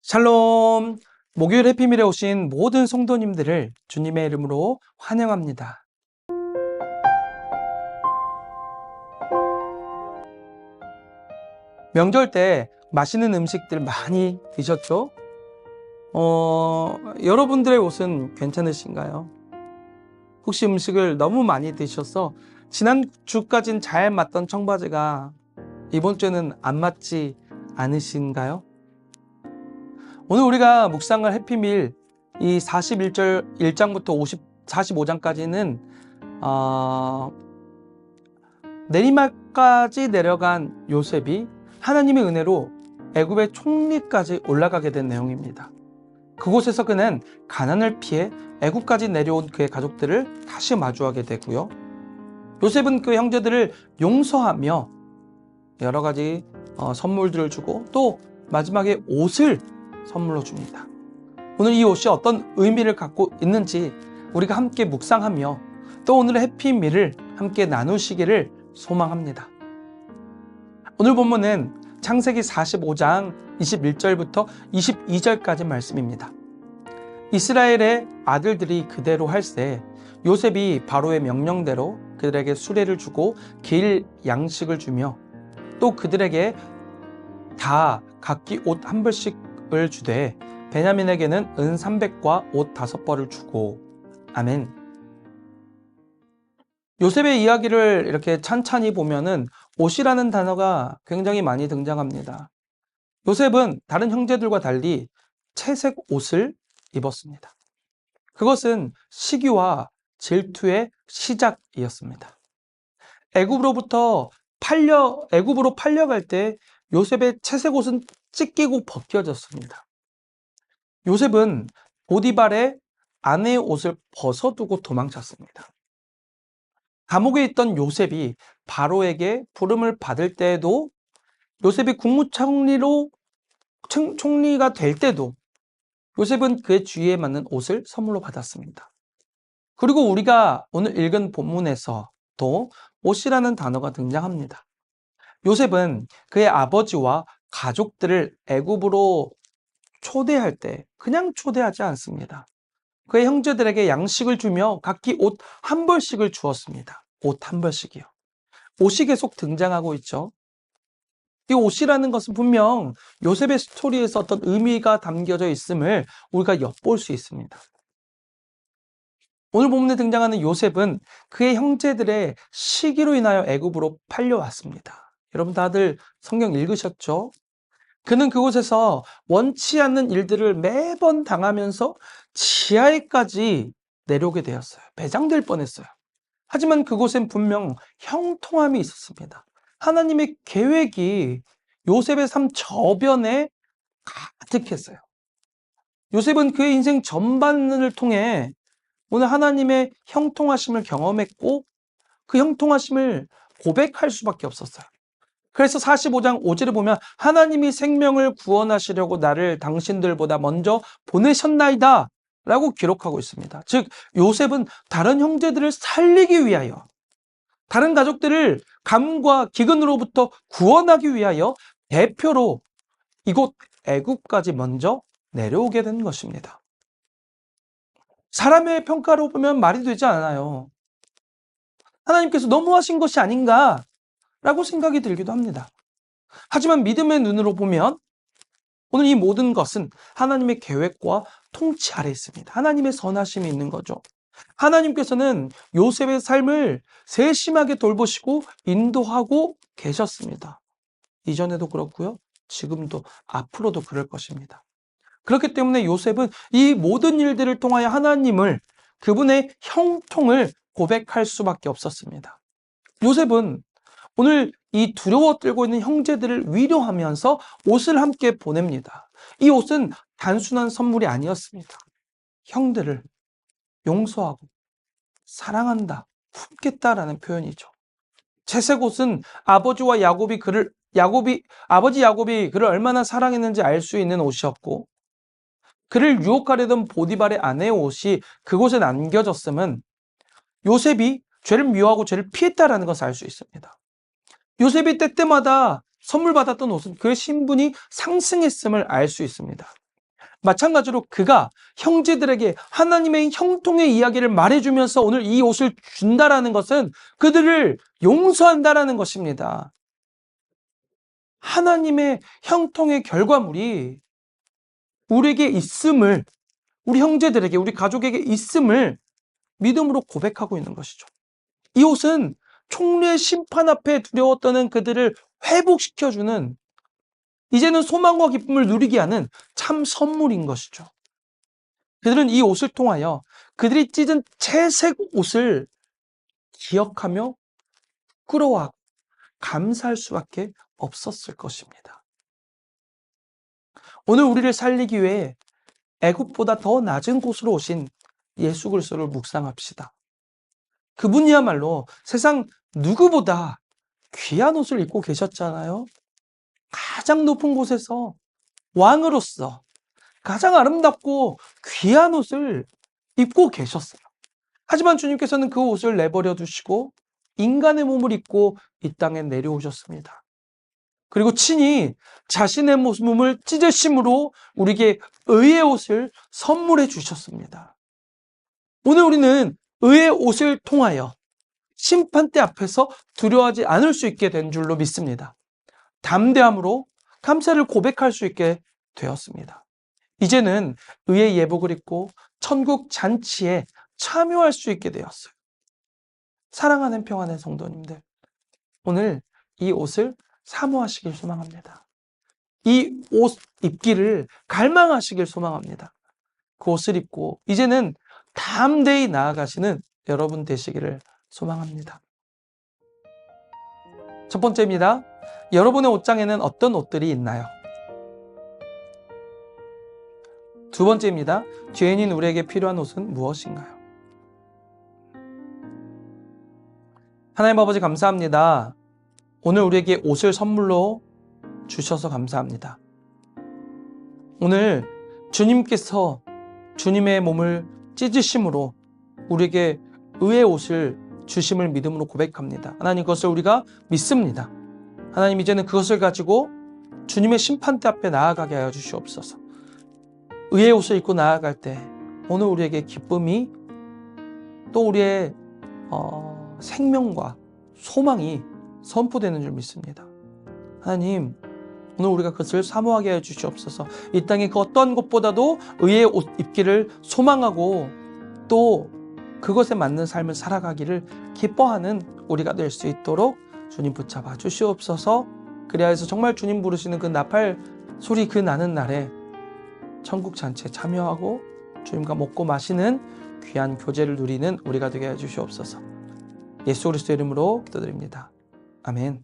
샬롬! 목요일 해피밀에 오신 모든 성도님들을 주님의 이름으로 환영합니다. 명절 때 맛있는 음식들 많이 드셨죠? 여러분들의 옷은 괜찮으신가요? 혹시 음식을 너무 많이 드셔서 지난 주까진 잘 맞던 청바지가 이번 주는 안 맞지 않으신가요? 오늘 우리가 묵상할 해피밀 이 41절 1장부터 45장까지는 내리막까지 내려간 요셉이 하나님의 은혜로 애굽의 총리까지 올라가게 된 내용입니다. 그곳에서 그는 가난을 피해 애굽까지 내려온 그의 가족들을 다시 마주하게 되고요. 요셉은 그 형제들을 용서하며 여러 가지 선물들을 주고 또 마지막에 옷을 선물로 줍니다. 오늘 이 옷이 어떤 의미를 갖고 있는지 우리가 함께 묵상하며 또 오늘의 해피밀을 함께 나누시기를 소망합니다. 오늘 본문은 창세기 45장 21절부터 22절까지 말씀입니다. 이스라엘의 아들들이 그대로 할세 요셉이 바로의 명령대로 그들에게 수레를 주고 길 양식을 주며 또 그들에게 다 각기 옷 한 벌씩을 주되 베냐민에게는 은 300과 옷 5벌을 주고. 아멘. 요셉의 이야기를 이렇게 찬찬히 보면은 옷이라는 단어가 굉장히 많이 등장합니다. 요셉은 다른 형제들과 달리 채색 옷을 입었습니다. 그것은 시기와 질투의 시작이었습니다. 애굽으로 팔려갈 때 요셉의 채색 옷은 찢기고 벗겨졌습니다. 요셉은 보디발의 아내의 옷을 벗어두고 도망쳤습니다. 감옥에 있던 요셉이 바로에게 부름을 받을 때에도 요셉이 총리가 될 때도 요셉은 그의 주위에 맞는 옷을 선물로 받았습니다. 그리고 우리가 오늘 읽은 본문에서도 옷이라는 단어가 등장합니다. 요셉은 그의 아버지와 가족들을 애굽으로 초대할 때 그냥 초대하지 않습니다. 그의 형제들에게 양식을 주며 각기 옷 한 벌씩을 주었습니다. 옷 한 벌씩이요. 옷이 계속 등장하고 있죠. 이 옷이라는 것은 분명 요셉의 스토리에서 어떤 의미가 담겨져 있음을 우리가 엿볼 수 있습니다. 오늘 본문에 등장하는 요셉은 그의 형제들의 시기로 인하여 애굽으로 팔려왔습니다. 여러분 다들 성경 읽으셨죠? 그는 그곳에서 원치 않는 일들을 매번 당하면서 지하에까지 내려오게 되었어요. 배장될 뻔했어요. 하지만 그곳엔 분명 형통함이 있었습니다. 하나님의 계획이 요셉의 삶 저변에 가득했어요. 요셉은 그의 인생 전반을 통해 오늘 하나님의 형통하심을 경험했고 그 형통하심을 고백할 수밖에 없었어요. 그래서 45장 5절에 보면 하나님이 생명을 구원하시려고 나를 당신들보다 먼저 보내셨나이다 라고 기록하고 있습니다. 즉 요셉은 다른 형제들을 살리기 위하여 다른 가족들을 감과 기근으로부터 구원하기 위하여 대표로 이곳 애굽까지 먼저 내려오게 된 것입니다. 사람의 평가로 보면 말이 되지 않아요. 하나님께서 너무하신 것이 아닌가 라고 생각이 들기도 합니다. 하지만 믿음의 눈으로 보면 오늘 이 모든 것은 하나님의 계획과 통치 아래 있습니다. 하나님의 선하심이 있는 거죠. 하나님께서는 요셉의 삶을 세심하게 돌보시고 인도하고 계셨습니다. 이전에도 그렇고요. 지금도 앞으로도 그럴 것입니다. 그렇기 때문에 요셉은 이 모든 일들을 통하여 하나님을 그분의 형통을 고백할 수밖에 없었습니다. 요셉은 오늘 이 두려워 떨고 있는 형제들을 위로하면서 옷을 함께 보냅니다. 이 옷은 단순한 선물이 아니었습니다. 형들을 용서하고 사랑한다, 품겠다라는 표현이죠. 채색 옷은 아버지 야곱이 그를 얼마나 사랑했는지 알 수 있는 옷이었고 그를 유혹하려던 보디발의 아내의 옷이 그곳에 남겨졌음은 요셉이 죄를 미워하고 죄를 피했다라는 것을 알 수 있습니다. 요셉이 때때마다 선물 받았던 옷은 그의 신분이 상승했음을 알 수 있습니다. 마찬가지로 그가 형제들에게 하나님의 형통의 이야기를 말해주면서 오늘 이 옷을 준다라는 것은 그들을 용서한다라는 것입니다. 하나님의 형통의 결과물이 우리에게 있음을, 우리 형제들에게, 우리 가족에게 있음을 믿음으로 고백하고 있는 것이죠. 이 옷은 총리의 심판 앞에 두려워 떠는 그들을 회복시켜주는, 이제는 소망과 기쁨을 누리게 하는 참 선물인 것이죠. 그들은 이 옷을 통하여 그들이 찢은 채색 옷을 기억하며 부끄러워하고 감사할 수밖에 없었을 것입니다. 오늘 우리를 살리기 위해 애굽보다 더 낮은 곳으로 오신 예수 그리스도를 묵상합시다. 그분이야말로 세상 누구보다 귀한 옷을 입고 계셨잖아요. 가장 높은 곳에서 왕으로서 가장 아름답고 귀한 옷을 입고 계셨어요. 하지만 주님께서는 그 옷을 내버려 두시고 인간의 몸을 입고 이 땅에 내려오셨습니다. 그리고 친히 자신의 몸을 찢으심으로 우리에게 의의 옷을 선물해 주셨습니다. 오늘 우리는 의의 옷을 통하여 심판대 앞에서 두려워하지 않을 수 있게 된 줄로 믿습니다. 담대함으로 감사를 고백할 수 있게 되었습니다. 이제는 의의 예복을 입고 천국 잔치에 참여할 수 있게 되었어요. 사랑하는 평안의 성도님들, 오늘 이 옷을 사모하시길 소망합니다. 이 옷 입기를 갈망하시길 소망합니다. 그 옷을 입고 이제는 담대히 나아가시는 여러분 되시기를 소망합니다. 첫 번째입니다. 여러분의 옷장에는 어떤 옷들이 있나요? 두 번째입니다. 죄인인 우리에게 필요한 옷은 무엇인가요? 하나님 아버지 감사합니다. 오늘 우리에게 옷을 선물로 주셔서 감사합니다. 오늘 주님께서 주님의 몸을 찢으심으로 우리에게 의의 옷을 주심을 믿음으로 고백합니다. 하나님, 그것을 우리가 믿습니다. 하나님, 이제는 그것을 가지고 주님의 심판대 앞에 나아가게 하여 주시옵소서. 의의 옷을 입고 나아갈 때 오늘 우리에게 기쁨이, 또 우리의 생명과 소망이 선포되는 줄 믿습니다. 하나님, 오늘 우리가 그것을 사모하게 하여 주시옵소서. 이 땅의 그 어떤 것보다도 의의 옷 입기를 소망하고 또 그것에 맞는 삶을 살아가기를 기뻐하는 우리가 될 수 있도록 주님 붙잡아 주시옵소서. 그리하여 정말 주님 부르시는 그 나팔 소리 그 나는 날에 천국 잔치에 참여하고 주님과 먹고 마시는 귀한 교제를 누리는 우리가 되게 해 주시옵소서. 예수 그리스도의 이름으로 기도드립니다. 아멘.